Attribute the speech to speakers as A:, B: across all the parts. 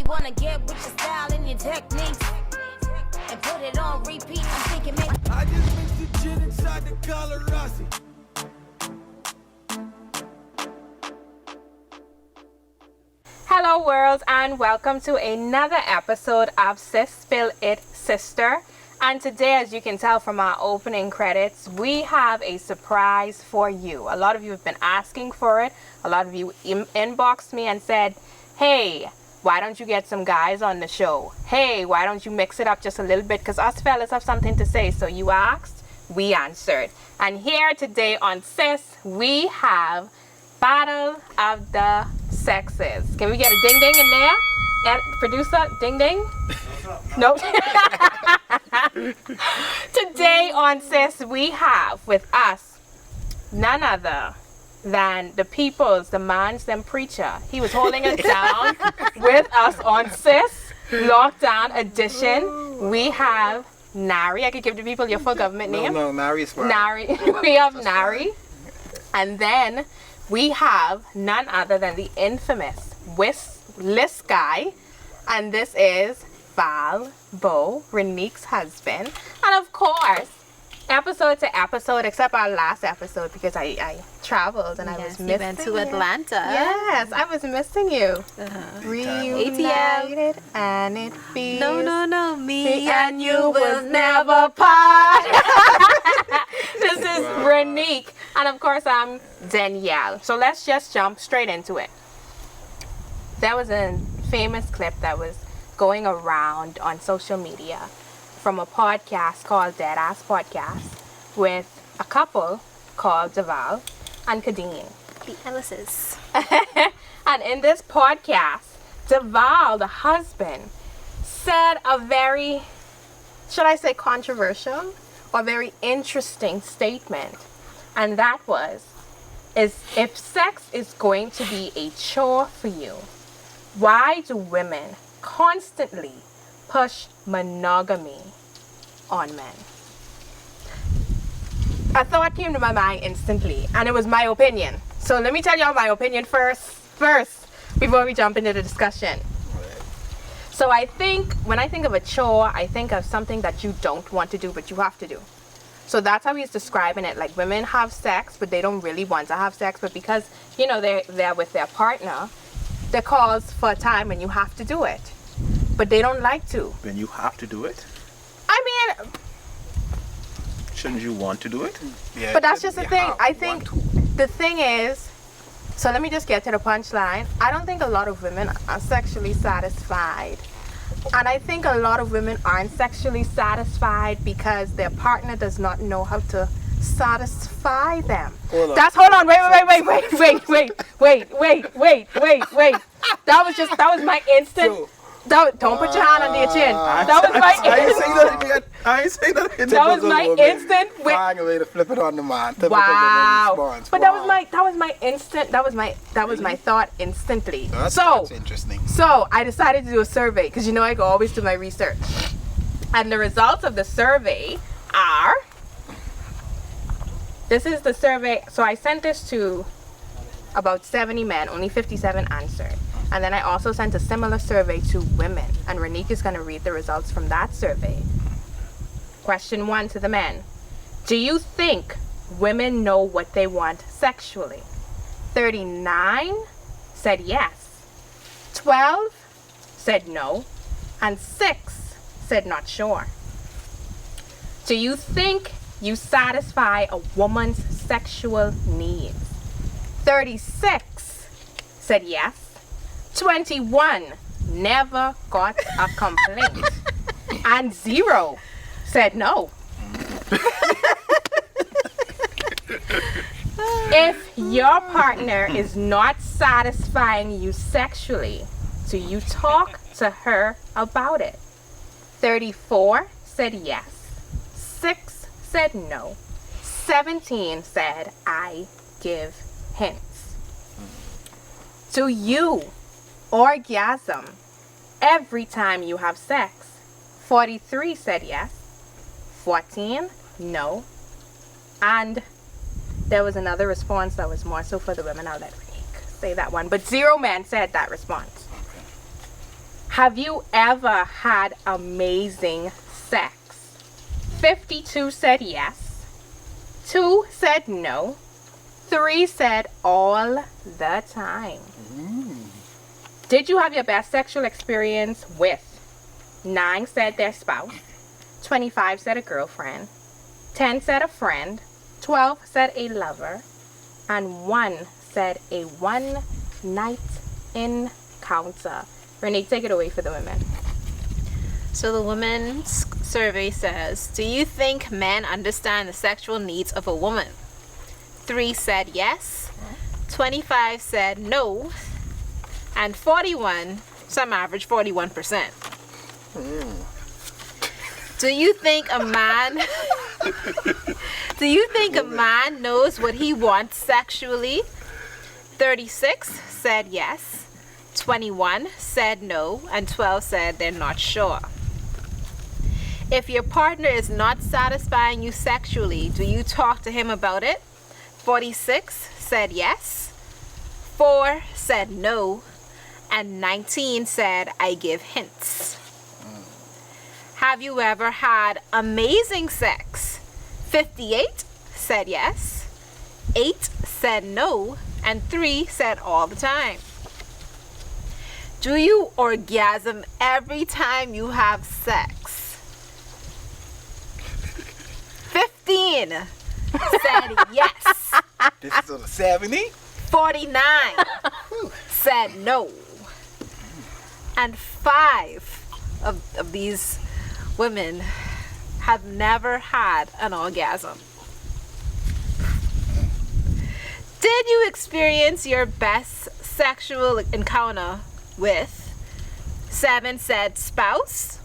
A: wanna get with your style and your techniques and put it on repeat. I'm thinking, man,
B: I just mixed the gin inside the Colorado.
C: Hello world, and welcome to another episode of Sis Spill It Sister. And today, as you can tell from our opening credits, we have a surprise for you. A lot of you have been asking for it. A lot of you inboxed me and said, hey, why don't you get some guys on the show? Hey, why don't you mix it up just a little bit? Because us fellas have something to say. So you asked, we answered. And here today on Sis, we have Battle of the Sexes. Can we get a ding ding in there? And producer, ding ding? Nope. Today on Sis, we have with us none other than the people's, the man's them preacher. He was holding it down with us on Sis Lockdown Edition. We have Nari. I could give the people your full government name.
D: No, Nari is fine.
C: Nari. We have Nari. And then we have none other than the infamous list guy. And this is Val Bo, Renique's husband. And of course, episode to episode, except our last episode because I traveled and I was missing you.
E: Went to Atlanta.
C: Yes, I was missing you. Reunited and it feels
E: No, me
C: and you will never part. This is Renique. And of course, I'm Danielle. So let's just jump straight into it. There was a famous clip that was going around on social media from a podcast called Deadass Podcast with a couple called Deval and Kadeen.
E: The Ellises.
C: And in this podcast, Deval, the husband, said a very, should I say controversial or very interesting statement. And that is if sex is going to be a chore for you, why do women constantly push monogamy on men? A thought came to my mind instantly, and it was my opinion. So let me tell y'all my opinion first, before we jump into the discussion. So I think, when I think of a chore, I think of something that you don't want to do, but you have to do. So that's how he's describing it. Like, women have sex, but they don't really want to have sex, but because, you know, they're with their partner, there calls for a time when you have to do it. But they don't like to.
D: When you have to do it?
C: I mean,
D: shouldn't you want to do it? Yeah.
C: But that's just the thing. I think the thing is, so let me just get to the punchline. I don't think a lot of women are sexually satisfied. And I think a lot of women aren't sexually satisfied because their partner does not know how to satisfy them. Hold on. Wait. That was my instant. Don't put your hand under your chin.
D: I ain't say that.
C: That was my instant.
D: Find a way to flip it on the man.
C: Wow. But that was my instant. That was my thought instantly.
D: That's interesting.
C: So I decided to do a survey because you know I always do my research. And the results of the survey are. This is the survey. So I sent this to about 70 men. Only 57 answered. And then I also sent a similar survey to women. And Renique is going to read the results from that survey. Question 1 to the men. Do you think women know what they want sexually? 39 said yes. 12 said no. And 6 said not sure. Do you think you satisfy a woman's sexual needs? 36 said yes. 21 never got a complaint. And 0 said no. If your partner is not satisfying you sexually, do you talk to her about it? 34 said yes. 6 said no. 17 said I give hints. Do you orgasm every time you have sex? 43 said yes. 14 no. And there was another response that was more so for the women. I'll let Renique say that one, but 0 men said that response. Have you ever had amazing sex? 52 said yes. 2 said no. 3 said all the time. Did you have your best sexual experience with? 9 said their spouse. 25 said a girlfriend. 10 said a friend. 12 said a lover. And 1 said a one-night encounter. Renee, take it away for the women.
E: So the women's survey says, do you think men understand the sexual needs of a woman? 3 said yes. 25 said no. And 41, some average 41%. Do you think a man knows what he wants sexually? 36 said yes. 21 said no, and 12 said they're not sure. If your partner is not satisfying you sexually, do you talk to him about it? 46 said yes. 4 said no, and 19 said I give hints. Have you ever had amazing sex? 58 said yes. 8 said no, and 3 said all the time. Do you orgasm every time you have sex? 15 said yes.
F: This is on the 70?
E: 49 said no. And 5 of these women have never had an orgasm. Did you experience your best sexual encounter with? 7 said spouse.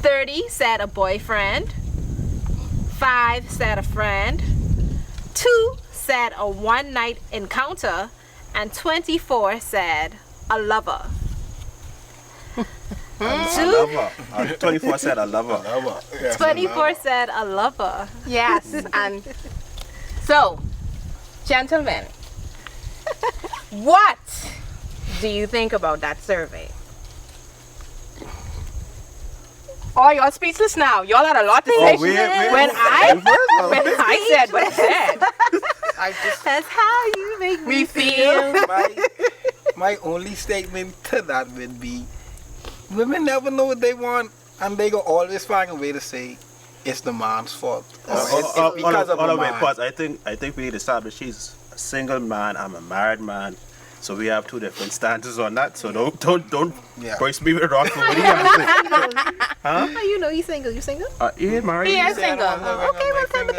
E: 30 said a boyfriend. 5 said a friend. 2 said a one-night encounter. And 24 said a lover.
D: A lover. 24 said a lover.
E: 24 said a lover.
C: Yes, and so, gentlemen, what do you think about that survey? Oh, y'all speechless now. Y'all had a lot to say.
D: wait.
C: When I said what I said,
E: That's how you make me
C: we feel.
F: My only statement to that would be, women never know what they want, and they go always find a way to say it's the man's fault. It's because of a man.
D: Pause. I think we need to establish he's a single man, I'm a married man. So we have 2 different stances on that. So don't
F: Yeah.
D: burst me with rock for what he has to say.
E: How you know he's single? You single?
D: He ain't married.
C: He is single.
E: Okay, well tell the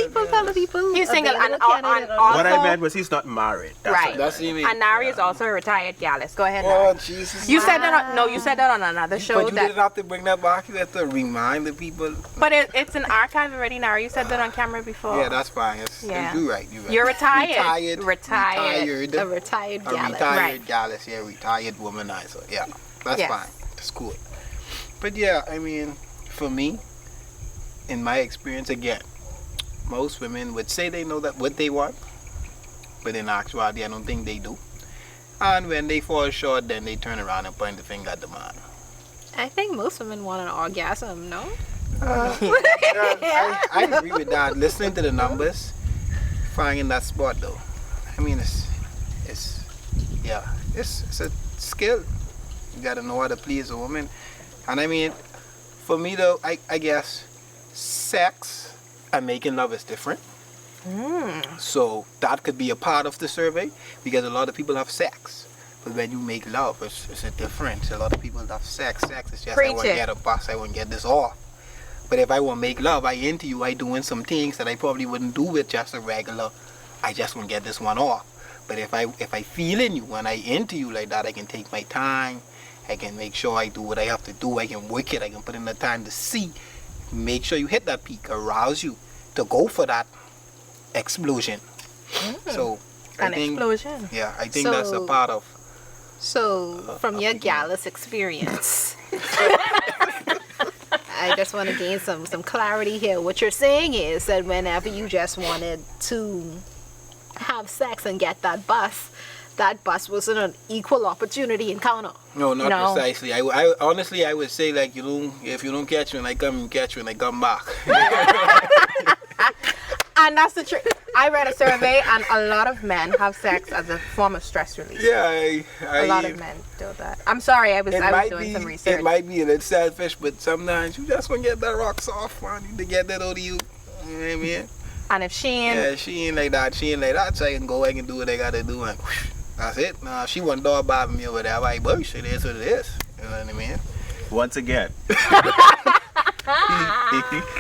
E: people.
C: He's single and
E: Available
C: on
E: candidate
C: also,
D: What I meant was he's not married. That's
C: right.
D: what I
F: That's
D: meant.
F: what you mean.
C: And Nari is also a retired gallus. Go ahead,
F: Oh,
C: Nari.
F: Jesus.
C: You said that on, no, you said that on another show.
F: But you didn't have to bring that back. You have to remind the people.
C: But it's an archive already, Nari. You said that on camera before.
F: Yeah, that's fine.
C: Yeah.
F: You're right.
C: You're retired.
F: Retired.
E: A retired
F: A
E: gallus.
F: retired
C: Right.
F: gallus, yeah, retired womanizer. Yeah, that's
C: Yes.
F: fine. That's cool. But yeah, I mean, for me, in my experience, again, most women would say they know that what they want, but in actuality, I don't think they do. And when they fall short, then they turn around and point the finger at the man.
E: I think most women want an orgasm, no?
F: I agree with that. Listening to the numbers, finding that spot though. I mean, it's a skill. You gotta know how to please a woman. And I mean, for me though, I guess sex and making love is different. So that could be a part of the survey, because a lot of people have sex. But when you make love, it's a difference. A lot of people have sex. Sex is just, I want to
C: Preach it.
F: get a bus, I want to get this off. But if I want to make love, I into you, I doing some things that I probably wouldn't do with just a regular, I just want to get this one off. But if I feel in you and I into you like that, I can take my time. I can make sure I do what I have to do. I can work it. I can put in the time to see. Make sure you hit that peak, arouse you to go for that explosion. So I
C: An
F: think,
C: explosion.
F: yeah, I think that's a
E: So-
F: part of.
E: So, from your gallus experience, I just want to gain some clarity here. What you're saying is that whenever you just wanted to have sex and get that bus, that bus wasn't an equal opportunity encounter.
F: No, not
C: No.
F: precisely. I honestly, I would say like if you don't catch me when I come, you catch me when I come back.
C: And that's the truth. I read a survey, and a lot of men have sex as a form of stress relief.
F: Yeah,
C: A lot of men do that. I'm sorry, I was doing some research.
F: It might be a little selfish, but sometimes you just want to get that rocks off, man. You to get that out of you. You know what I mean?
C: And if she ain't,
F: Yeah, she ain't like that. She ain't like that. So I can go, I can do what I gotta do, and whoosh, that's it. Nah, she wasn't dog bobbing me over there. I'm like, boy, shit, it is what it is. You know what I mean?
D: Once again,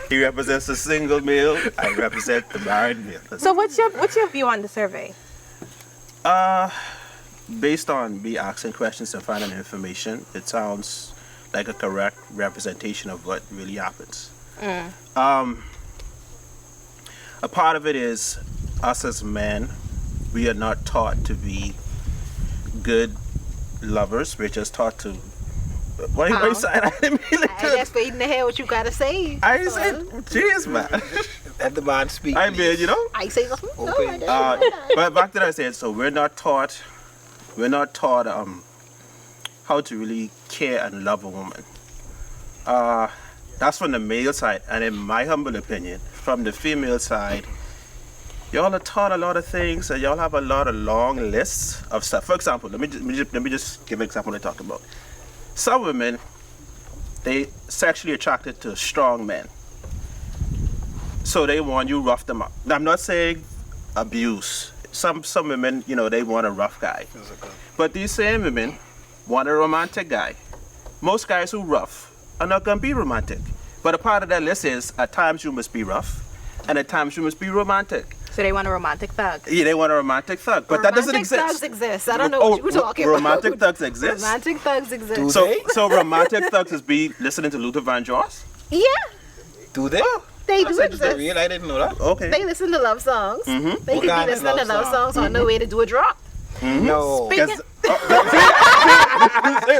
D: he represents the single male. I represent the married male.
C: so what's your view on the survey?
D: Based on me asking questions and finding information, it sounds like a correct representation of what really happens. A part of it is us as men, we are not taught to be good lovers. We're just taught to. Why you saying? I didn't mean like
E: I just waiting to hear what you gotta say.
D: I ain't said, jeez, man.
F: Let the man speak.
D: I mean, you know.
E: I say nothing. No,
F: Okay.
E: I didn't.
D: But back to that I said, so we're not taught how to really care and love a woman. That's from the male side, and in my humble opinion, from the female side, y'all are taught a lot of things, and y'all have a lot of long lists of stuff. For example, let me just give an example I talked about. Some women, they sexually attracted to strong men, so they want you rough them up. Now, I'm not saying abuse. Some women, you know, they want a rough guy, but these same women want a romantic guy. Most guys who rough are not gonna be romantic, but a part of that list is at times you must be rough, and at times you must be romantic.
C: So they want a romantic thug.
D: Yeah, they want a romantic thug, but that doesn't exist.
E: Romantic thugs exist. I don't know what you're talking about.
D: Romantic thugs exist.
E: Romantic thugs exist.
F: Do
D: So,
F: they?
D: so romantic thugs is be listening to Luther Vandross.
E: Yeah,
F: Do they?
E: they do
F: Is that
E: exist.
F: real? I didn't know that.
D: Okay.
E: They listen to love songs. They
F: What
E: could be
F: kind of
E: listening to
F: love
E: love songs on their way to do a drop.
F: No.
E: Speaking-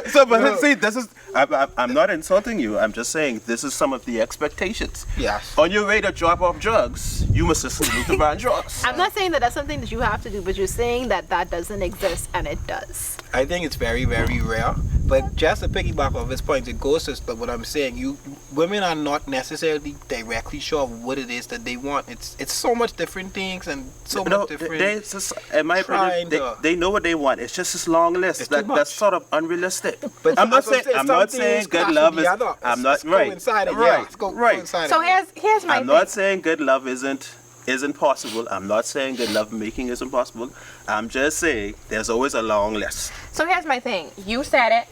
D: So, but see, this is. I'm not insulting you. I'm just saying this is some of the expectations.
F: Yes.
D: On your way to drop off drugs, you must listen to Luther Vandross.
E: I'm not saying that that's something that you have to do, but you're saying that that doesn't exist, and it does.
F: I think it's very, very rare. But just to piggyback off his point, it goes to what I'm saying. Women are not necessarily directly sure of what it is that they want. It's so much different things and so
D: No,
F: much different.
D: they just, in my opinion,
F: Kinda.
D: they know what they want. It's just this long list
F: It's too
D: that's
F: much.
D: sort of unrealistic.
F: But
D: I'm not
F: that's what
D: saying
F: I'm
D: I'm not
F: some
D: saying
F: things
D: good
F: clash
D: love
F: with
D: is.
F: the other.
D: I'm not
F: It's
D: right.
F: coinciding,
D: Right.
F: yeah, it's
D: Right.
F: coinciding.
C: So here's my
D: I'm not saying good love isn't possible. I'm not saying good love making isn't possible. I'm just saying there's always a long list.
C: So here's my thing. You said it.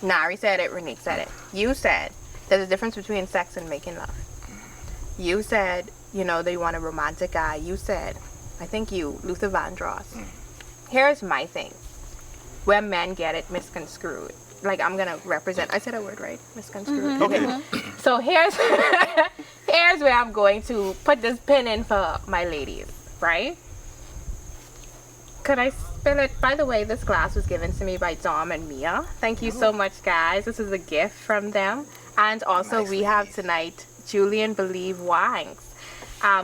C: Nari said it. Renique said it. You said there's a difference between sex and making love. You said, you know, they want a romantic guy. You said, I think Luther Vandross. Here's my thing. Where men get it misconstrued. Like, I'm gonna represent. I said a word right? Misconstrued. Okay. So here's where I'm going to put this pin in for my ladies. Right? Could I spill it? By the way, this glass was given to me by Dom and Mia. Thank you so much, guys. This is a gift from them. And also, we have tonight Julian Believe Wines,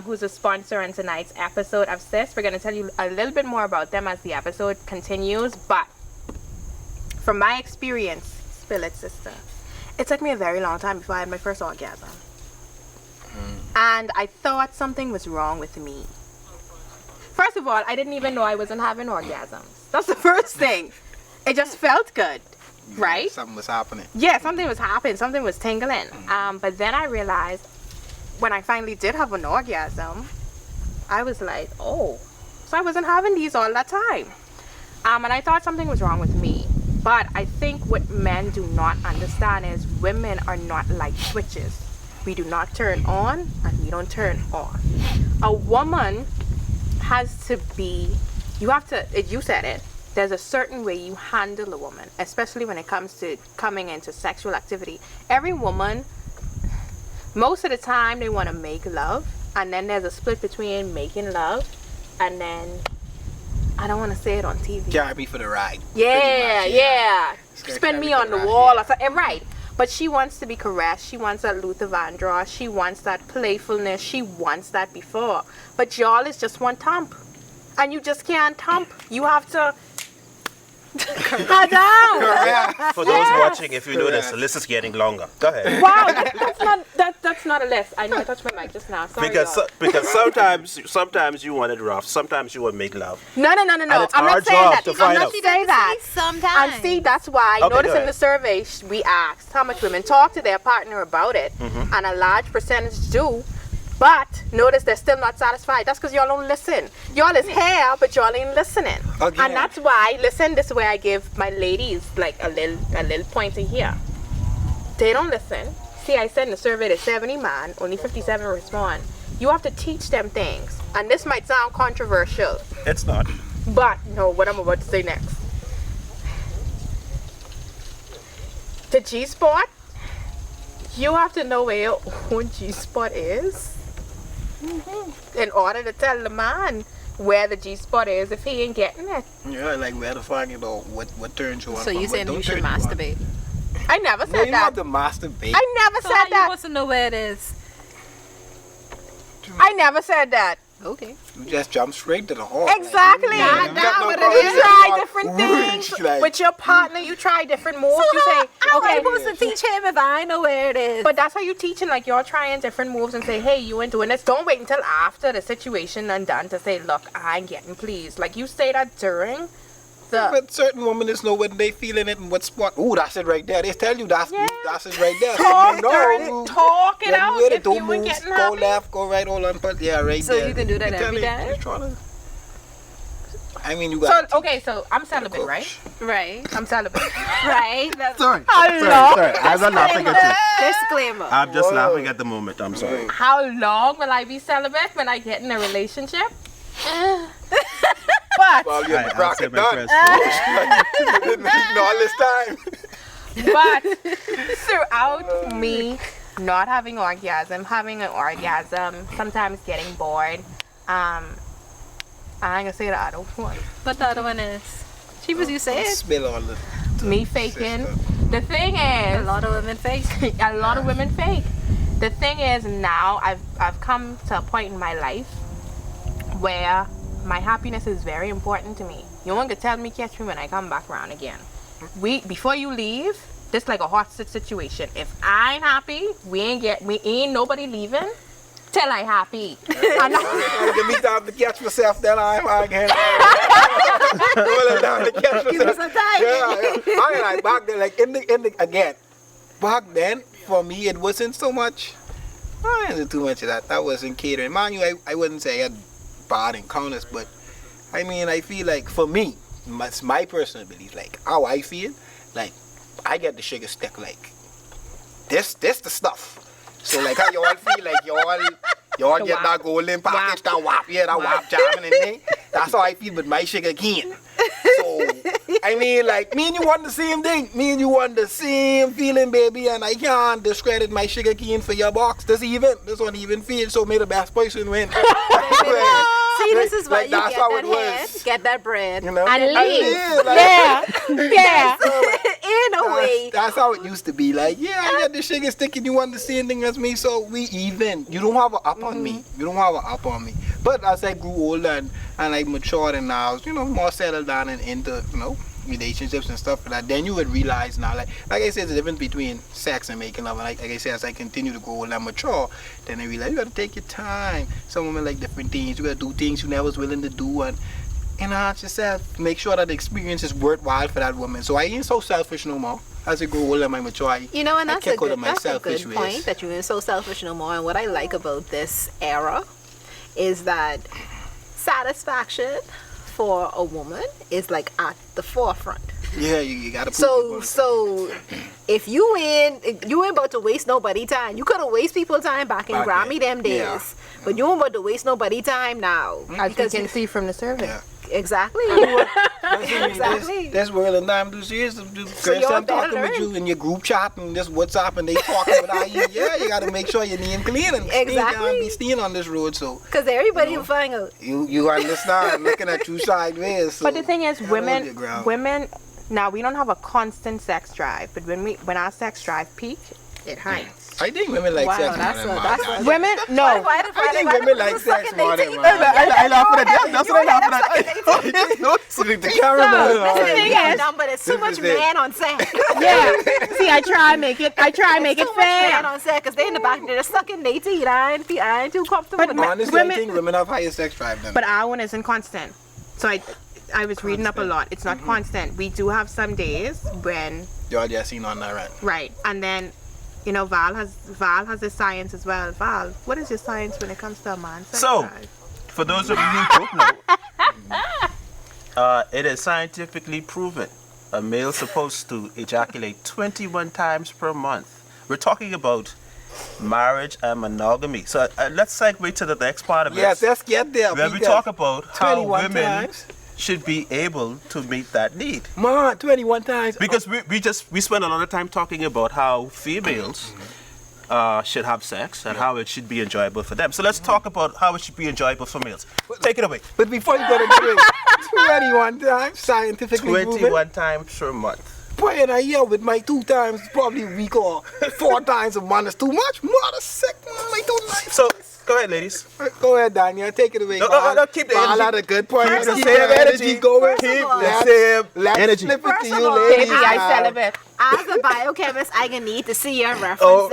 C: who's a sponsor in tonight's episode of S.I.S. We're going to tell you a little bit more about them as the episode continues. But from my experience, spill it, sister. It took me a very long time before I had my first orgasm. And I thought something was wrong with me. First of all, I didn't even know I wasn't having orgasms. That's the first thing. It just felt good, right?
F: Something was happening.
C: Yeah, something was happening. Something was tingling. But then I realized when I finally did have an orgasm, I was like, oh, so I wasn't having these all that time. And I thought something was wrong with me. But I think what men do not understand is women are not like switches. We do not turn on and we don't turn off. A woman has to be, you said it, there's a certain way you handle a woman, especially when it comes to coming into sexual activity. Every woman, most of the time, they want to make love, and then there's a split between making love and then, I don't want to say it on TV.
F: Carry me for the ride.
C: Yeah,
F: Pretty much,
C: yeah.
F: Scared
C: Spin me
F: carry
C: on the
F: the
C: wall
F: ride,
C: or something. Right. But she wants to be caressed. She wants that Luther Vandross. She wants that playfulness. She wants that before. But y'all is just one thump. and you just can't thump. You have to cut down.
D: For those watching, if you notice, the list is getting longer. Go ahead.
C: Wow, that's not a list. I know I touched my mic just now. Sorry, y'all.
D: Because sometimes you want it rough, sometimes you want to make love.
C: No.
D: And it's
C: I'm not
D: our
C: saying
D: job
C: that.
D: to
C: I'm
D: find
C: not
D: out.
C: saying that.
E: Sometimes.
C: And see, that's why.
D: Okay,
C: Notice
D: go
C: in the
D: ahead.
C: survey we asked how much women talk to their partner about it, and a large percentage do. But notice they're still not satisfied. That's because y'all don't listen. Y'all is here, but y'all ain't listening.
F: Again.
C: And that's why, listen, this is where I give my ladies like a little pointer here. They don't listen. See, I said in the survey that 70 man, only 57 respond. You have to teach them things. And this might sound controversial,
D: It's not.
C: but no, what I'm about to say next. The G-spot, you have to know where your own G-spot is in order to tell the man where the G-spot is if he ain't getting it.
F: Yeah, like where to find it or what turns you on.
E: So
F: from,
E: you
F: what
E: saying
F: don't
E: you should
F: turn you on.
E: masturbate?
C: I never
F: No,
C: said
F: you don't
C: that.
F: have to masturbate.
C: I never
E: So
C: said
E: how you
C: that.
E: supposed to know where it is?
C: I never said that.
E: Okay.
F: You just jump straight to the heart.
C: Exactly.
F: Like,
C: You
F: got no
C: try
F: problem.
C: different
F: Reach,
C: things
F: like-
C: with your partner. You try different moves. You say,
E: How am I
C: okay.
E: supposed to teach him if I know where it is?
C: But that's how you teaching, like you're trying different moves and say, hey, you ain't doing this. Don't wait until after the situation and done to say, look, I ain't getting pleased. Like you say that during the.
F: But certain women just know when they feeling it and what spot. Ooh, that's it right there. They tell you that's it right there.
C: Talk,
F: So you
C: during,
F: know,
C: talk it
F: when
C: out
F: you hit
C: if
F: it, don't
C: you ain't
F: move,
C: getting
F: go
C: happy.
F: left, go right, all on, but yeah, right
E: So
F: there.
E: you can do that
F: tell
E: every
F: me,
E: day?
F: just tryna- I mean, you got.
C: So, okay, so I'm celibate, right?
E: Right.
C: I'm celibate.
E: Right. That's
D: Sorry.
C: How long?
D: I'm not laughing at you.
E: disclaimer.
D: I'm just laughing at the moment. I'm sorry.
C: How long will I be celibate when I get in a relationship? But
F: Well, you're
D: I
F: rock
D: said
F: it
D: my
F: done.
D: press.
F: Been eating all this time.
C: But throughout me not having orgasm, having an orgasm, sometimes getting bored, I ain't gonna say the other one.
E: But the other one is. She was you say it.
F: Spill all the.
C: Me faking.
F: Sister.
C: The thing
E: A
C: is,
E: lot of women fake.
C: a lot of women fake. The thing is now I've come to a point in my life where my happiness is very important to me. You won't tell me catch me when I come back around again. Before you leave, this like a hot situation. If I ain't happy, we ain't nobody leaving till I happy. And
F: Give me time to catch myself, then I can. Well, time to catch myself.
E: Give me some time.
F: Yeah. I mean, like back then, like in the again, back then for me it wasn't so much. I didn't do too much of that. That wasn't catering. Mind you, I wouldn't say I had bad encounters, but I mean, I feel like for me, it's my personal belief, like how I feel, like I get the sugar stick, like this the stuff. So like how y'all feel, like y'all get that golden package, that wap, yeah, that wap jamming and thing. That's how I feel with my sugar cane. So I mean, like me and you want the same thing. Me and you want the same feeling, baby, and I can't discredit my sugar cane for your box. This one even feel. So may the best person win.
E: See, this is why
F: Like,
E: you
F: that's
E: get
F: how
E: that
F: it was.
E: head, get that bread.
F: You know?
C: And leave.
F: Like,
C: yeah.
E: In a way.
F: That's how it used to be. Like, yeah, I got the sugar stick and you want the same thing as me, so we even. You don't have an up on me. You don't have an up on me. But as I grew older and I matured and now, more settled down and into, relationships and stuff like that, then you would realize now, like I said, the difference between sex and making love. And like I said, as I continue to grow older and mature, then I realize you gotta take your time. Some women like different things. You gotta do things you never was willing to do and enhance yourself. Make sure that the experience is worthwhile for that woman. So I ain't so selfish no more. As I grow older and I mature,
E: And that's
F: I
E: a
F: kick out of
E: good,
F: my
E: that's a good
F: selfish ways.
E: point that you ain't so selfish no more. And what I like about this era is that satisfaction for a woman is like at the forefront.
F: Yeah, you gotta put
E: So if you ain't about to waste nobody time. You could have waste people time back in
F: Back
E: Grammy
F: then,
E: them days.
F: yeah.
E: But you ain't about to waste nobody time now.
C: As you can see from the survey.
F: Yeah.
E: Exactly. Exactly.
F: This world and time do serious. The girls
E: y'all
F: I'm talking
E: better
F: with
E: learn.
F: you in your group chat and this WhatsApp and they talking about you. Yeah, you gotta make sure your name clean and
E: Exactly.
F: can't be stealing on this road. So
E: Because everybody will find out.
F: you understand? I'm looking at you sideways. So
C: But the thing is,
F: gotta hold your ground.
C: women, now we don't have a constant sex drive, but when our sex drive peak, it hides.
F: I think women like sex more than man.
C: Women, no.
F: I think women like sex more than man.
D: I laugh at that. That's what I laugh at.
F: The camera.
C: The thing is,
E: but there's too much man on set.
C: yeah. See, I try and make it
E: Man
C: fair.
E: on set because they in the back they're sucking their teeth. I ain't too comfortable.
C: But
E: with that.
F: Honestly,
C: women-
F: I think women have higher sex drive than
C: But our one isn't constant. So I was reading up a lot. It's not constant. We do have some days when
F: y'all just seen on that run.
C: right, and then you know Val has his science as well. Val, what is your science when it comes to a man's sex
D: So,
C: drive?
D: for those of you who don't know, it is scientifically proven a male's supposed to ejaculate 21 times per month. We're talking about marriage and monogamy. So let's segue to the next part of it.
F: Yes, let's get there.
D: Where we talk about how
F: 21
D: women
F: times.
D: should be able to meet that need.
F: Man, 21 times.
D: Because we spend a lot of time talking about how females should have sex and how it should be enjoyable for them. So let's talk about how it should be enjoyable for males. Take it away.
F: But before you go to do it, 21 times scientifically proven.
D: 21 times per month.
F: Boy, in a year with my 2 times, probably a week or 4 times a month is too much. Mother sick, man. My 2 nights.
D: So go ahead, ladies.
F: Go ahead, Daniel. Take it away.
D: No, keep the
F: Val
D: energy.
F: had a good point.
D: Keep the
F: Keep
D: same energy
F: going.
D: Keep
E: all,
D: the same
F: Let's
D: energy.
F: flip it to
E: First
F: you,
E: of all,
F: ladies.
C: Baby, I celibate.
E: As a biochemist, I can need to see your references.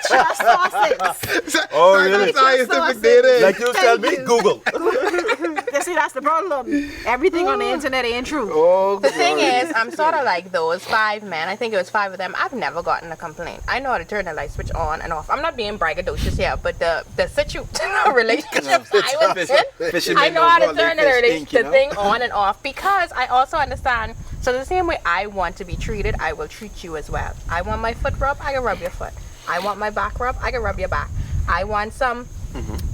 E: Trust sources.
D: Oh, really?
F: Scientific data.
D: Like you tell me, Google.
E: You see, that's the problem. Everything on the internet ain't true.
F: Oh,
C: The thing is, I'm sort of like those 5 men. I think it was 5 of them. I've never gotten a complaint. I know how to turn the light switch on and off. I'm not being braggadocious here, but the relationship I was in, I know how to turn the thing on and off because I also understand. So the same way I want to be treated, I will treat you as well. I want my foot rub, I can rub your foot. I want my back rub, I can rub your back. I want some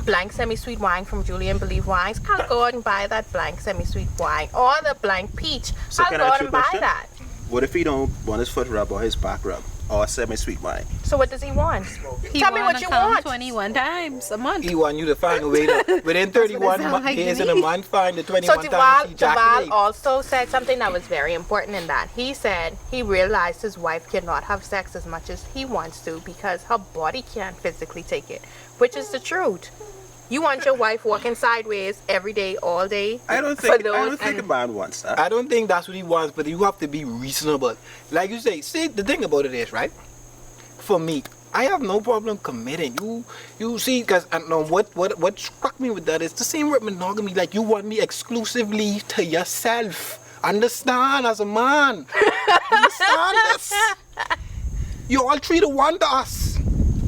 C: blank semi-sweet wine from Julian Believe Wines. I'll go out and buy that blank semi-sweet wine or the blank peach.
D: So
C: I'll
D: can
C: go
D: I
C: out
D: ask you
C: and
D: a
C: buy
D: question?
C: that.
D: What if he don't want his foot rub or his back rub or a semi-sweet wine?
C: So what does he want?
E: He
C: Tell me what
E: wanna
C: you
E: come
C: want.
E: 21 times a month.
F: He want you to find a way to, within 31
E: sound like
F: days
E: to
F: in a
E: me.
F: month, find the
C: So
F: 21 times
C: Deval
F: ejaculate.
C: also said something that was very important in that. He said he realized his wife cannot have sex as much as he wants to because her body can't physically take it, which is the truth. You want your wife walking sideways every day, all day?
D: I don't think a man wants that.
F: I don't think that's what he wants, but you have to be reasonable. Like you say, see, the thing about it is, right? For me, I have no problem committing. You see, because what struck me with that is the same with monogamy. Like, you want me exclusively to yourself. Understand, as a man. Understand this. You all 3 to 1 to us.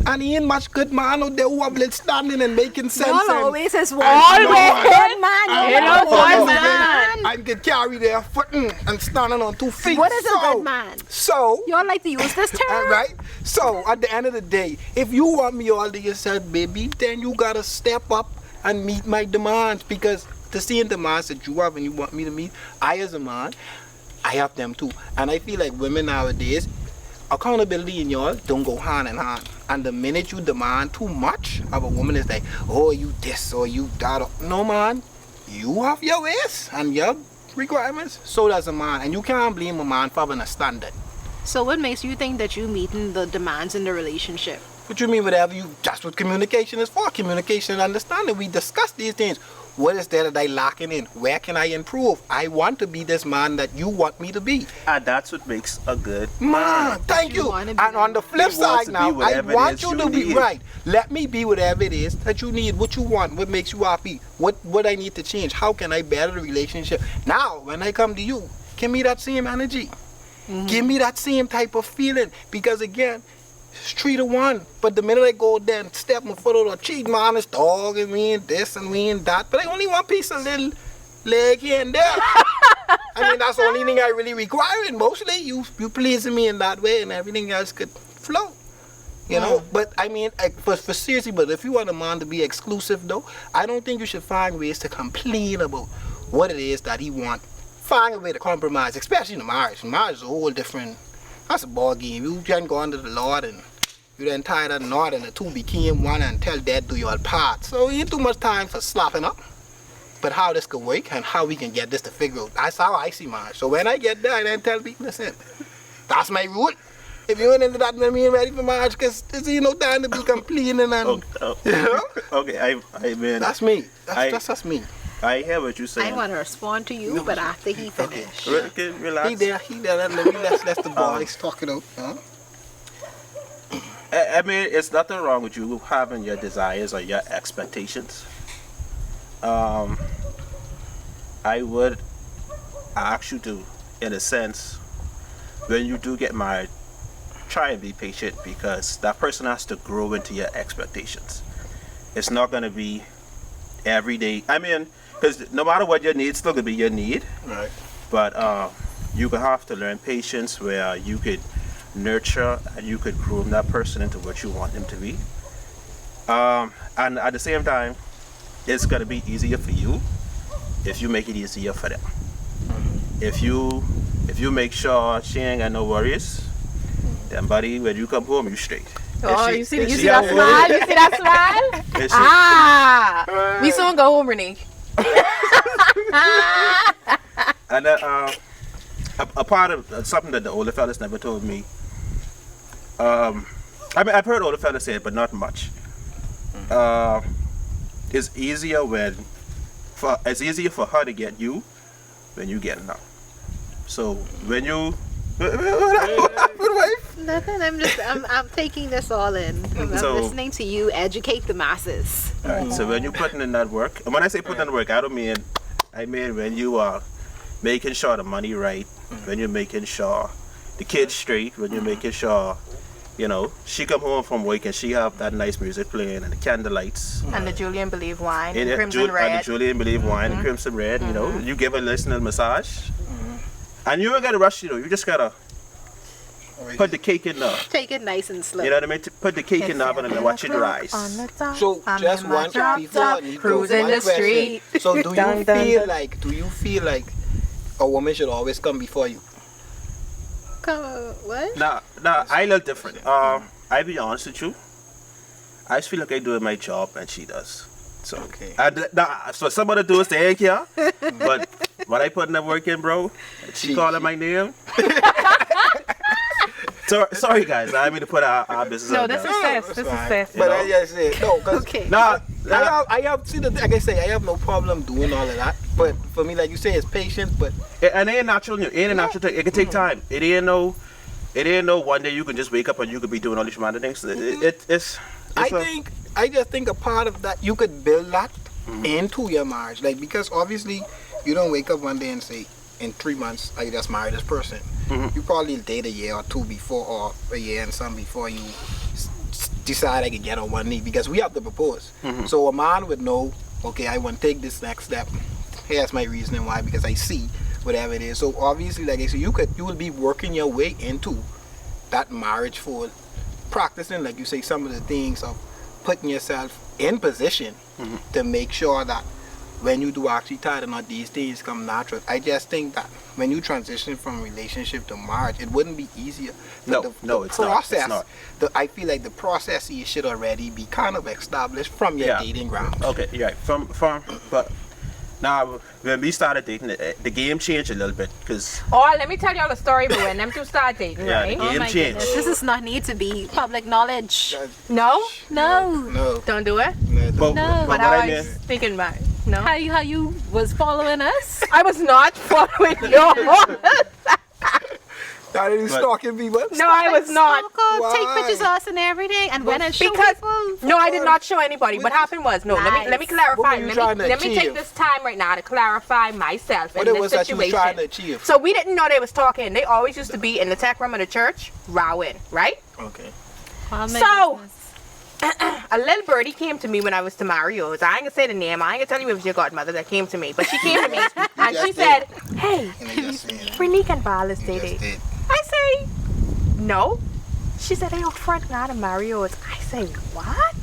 F: And he ain't much good man out there who have been standing and making sense.
E: Y'all
F: and-
E: always is one.
F: Always
E: Good man.
C: You know what, man?
F: I can carry their footing and standing on 2 feet.
E: What is a good man?
F: So,
E: Y'all like to use this term?
F: right? So, at the end of the day, if you want me all to yourself, baby, then you gotta step up and meet my demands, because the same demands that you have and you want me to meet, I as a man, I have them too. And I feel like women nowadays, accountability and y'all don't go hand in hand. And the minute you demand too much of a woman, is like, oh, you this or you that. No, man, you have your ways and your requirements. So does a man, and you can't blame a man for having a standard.
E: So what makes you think that you meeting the demands in the relationship?
F: What you mean, whatever you, that's what communication is for. Communication and understanding. We discuss these things. What is there that I lacking in? Where can I improve? I want to be this man that you want me to be.
D: And that's what makes a good
F: Man, thank
E: You
F: you.
E: wanna be
F: And on the flip
D: He wants
F: side
D: to
F: now,
D: be
F: I
D: whatever it
F: want
D: is
F: you
D: you
F: to be
D: need.
F: right. Let me be whatever it is that you need, what you want, what makes you happy, what I need to change. How can I better the relationship? Now, when I come to you, give me that same energy. Give me that same type of feeling. Because again, it's 3 to 1. But the minute I go there and step my foot out or cheat, man, it's dog and we ain't this and we ain't that. But I only want piece of little leg here and there. I mean, that's the only thing I really require. And mostly you pleasing me in that way, and everything else could flow. You know? But I mean, for seriously, but if you want a man to be exclusive though, I don't think you should find ways to complain about what it is that he want. Find a way to compromise, especially in a marriage. Marriage is a whole different, that's a ball game. You can go under the Lord and you then tie that knot and the two became one and tell dad do your part. So ain't too much time for slapping up. But how this could work and how we can get this to figure out. That's how I see marriage. So when I get there, I then tell people, listen, that's my rule. If you ain't into that, then we ain't ready for marriage because there's no time to be complaining and.
D: Okay, I mean.
F: That's me. That's me.
D: I hear what you're saying.
E: I want to respond to you, but after he finished.
D: Okay, relax.
F: He there. That's the boys talking out. Huh?
D: I mean, it's nothing wrong with you having your desires or your expectations. I would ask you to, in a sense, when you do get married, try and be patient because that person has to grow into your expectations. It's not going to be every day. I mean, because no matter what your need, it's still going to be your need.
F: Right.
D: But you will have to learn patience where you could nurture and you could groom that person into what you want them to be. And at the same time, it's going to be easier for you if you make it easier for them. If you make sure she ain't got no worries, then buddy, when you come home, you straight.
C: Oh, you see that smile? You see that smile? We soon go home, Renee.
D: And a part of something that the older fellas never told me. I mean, I've heard older fellas say it, but not much. It's easier for her to get you when you get her. So when you
E: Nothing. I'm taking this all in. I'm listening to you educate the masses.
D: All right. So when you putting in that work, and when I say putting in the work, I mean when you are making sure the money right, when you're making sure the kids straight, when you're making sure, she come home from work and she have that nice music playing and the candlelights.
C: And the Julian Believe wine,
D: and
C: crimson red.
D: And the Julian Believe wine and crimson red, you give her a listening massage. And you ain't gotta rush, you just gotta put the cake in the.
E: Take it nice and slow.
D: You know what I mean? Put the cake in the oven and watch it rise.
F: So just one before you
C: cruising the street.
F: So do you feel like a woman should always come before you?
E: What?
D: Nah, I look different. I be honest with you. I just feel like I do my job and she does. So
F: okay.
D: So some other dudes they ain't care, but when I put in the work in, bro, she calling my name. Sorry guys, I mean to put our business.
C: No,
D: out
C: this
D: there.
C: is sis. This is sis.
F: But I just said no, cause
E: okay.
F: I have see the like I say, I have no problem doing all of that. But for me, like you say, it's patience. But
D: and it ain't natural. It ain't a natural thing. It can take time. It ain't no one day you can just wake up and you could be doing all these random things.
F: I just think a part of that you could build that into your marriage, like because obviously you don't wake up one day and say in 3 months I just marry this person. You probably date a year or two before, or a year and some before you decide I can get on one knee because we have to propose. So a man would know, okay, I want to take this next step. Here's my reasoning why, because I see whatever it is. So obviously, like I said, you will be working your way into that marriage for practicing, like you say, some of the things of putting yourself in position to make sure that when you do actually tie or not, these things come natural. I just think that when you transition from relationship to marriage, it wouldn't be easier.
D: It's not.
F: I feel like the process here should already be kind of established from your dating ground.
D: Okay, yeah. But now when we started dating, the game changed a little bit because.
C: Oh, let me tell y'all a story about when them two started dating, right?
D: The game changed.
E: This does not need to be public knowledge.
C: No.
F: No.
C: Don't do it.
F: No.
C: But I was thinking about it. No.
E: How you was following us?
C: I was not following you.
F: That is stalking people.
C: No, I was not.
E: Take pictures of us and everything, and when I show people.
C: No, I did not show anybody. What happened was, let me clarify.
F: What were you trying to
C: Let me take
F: achieve?
C: this time right now to clarify myself
F: What
C: in
F: it
C: this
F: was that you were
C: situation.
F: trying to achieve?
C: So we didn't know they was talking. They always used to be in the tech room of the church, rowing, right?
F: Okay.
C: So a little birdie came to me when I was to Mario's. I ain't gonna say the name. I ain't gonna tell you it was your godmother that came to me, but she came to me and she said, "Hey, Renique and Val is dating." I say, "No." She said, "Hey, your friend not a Mario's." I say, "What?"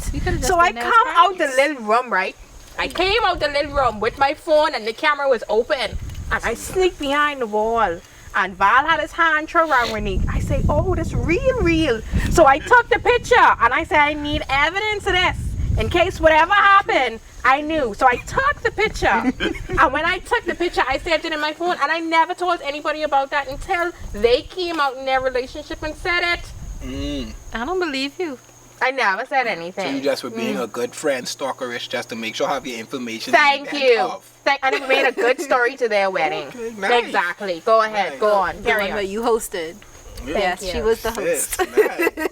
C: So I come out the little room, right? I came out the little room with my phone and the camera was open, and I sneaked behind the wall. And Val had his hand through around Renique. I say, "Oh, this real." So I took the picture and I said, "I need evidence of this." In case whatever happened, I knew. So I took the picture. And when I took the picture, I saved it in my phone. And I never told anybody about that until they came out in their relationship and said it.
E: I don't believe you.
C: I never said
F: So
C: anything.
F: you just were being a good friend, stalkerish, just to make sure I have your information.
C: Thank
F: to the
C: you.
F: end of.
C: And it made a good story to their wedding.
F: Okay, nice.
C: Exactly. Go ahead.
F: Nice.
C: Go on.
E: The
C: Carry
E: one where
C: on.
E: you hosted. Yes,
C: you.
E: she was the host.
F: Yes,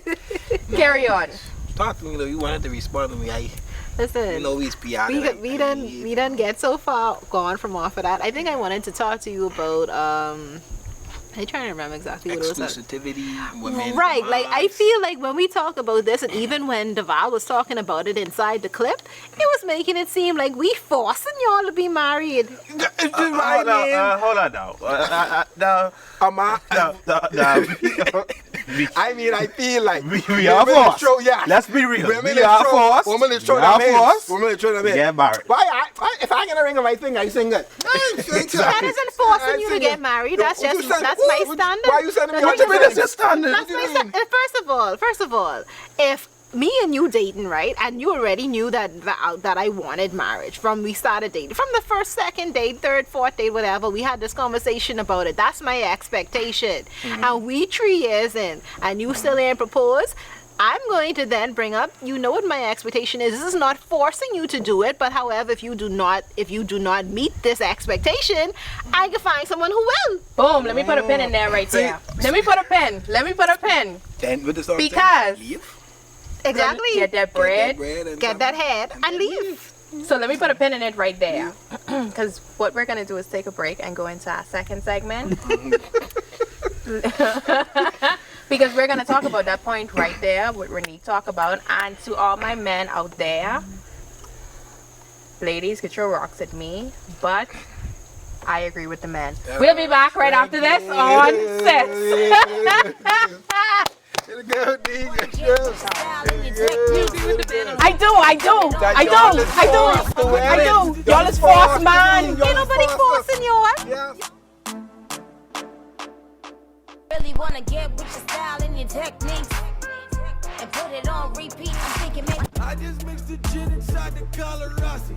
F: nice.
C: Carry on.
F: Talk to me though. You wanted to respond to me.
E: Listen.
F: You know we's beyond.
E: We didn't get so far gone from off of that. I think I wanted to talk to you about I'm trying to remember exactly what it was.
F: Exclusivity, women.
E: Right, like I
F: demands.
E: feel like when we talk about this, and even when Deval was talking about it inside the clip, it was making it seem like we forcing y'all to be married.
D: Hold on now. Now,
F: I mean, I feel like
D: we are forced.
F: Yeah.
D: Let's be real.
F: Women
D: We are forced.
F: Women is
D: We
F: showing
D: are
F: them in.
D: forced.
F: Women is showing them in.
D: Get married.
F: Why, if I get a ring on my finger, I sing it.
E: That isn't forcing you to get married. That's just that's my standard.
F: Why you sending me
E: That's
F: out
E: my
F: to
D: That's your standard.
E: That's my standard. First of all, if me and you dating, right, and you already knew that I wanted marriage from we started dating, from the first, second date, third, fourth date, whatever, we had this conversation about it. That's my expectation. And we 3 years in, and you still ain't proposed. I'm going to then bring up, you know what my expectation is. This is not forcing you to do it, but however, if you do not meet this expectation, I can find someone who will.
C: Boom. Let me put a pin in there right there. Let me put a pin.
F: Then with the song,
C: Because-
F: leave.
E: Exactly.
C: Get that bread.
E: Get that head and leave.
C: So let me put a pin in it right there. Because what we're going to do is take a break and go into our second segment. Because we're going to talk about that point right there, what Renee talked about. And to all my men out there, ladies, get your rocks at me. But I agree with the men. We'll be back right after this on Sis. I do. Y'all is forced, man.
E: Ain't nobody forcing you.
F: Yeah.
A: Really wanna get with your style and your techniques and put it on repeat. I'm thinking maybe
B: I just mixed the gin inside the Colorasi.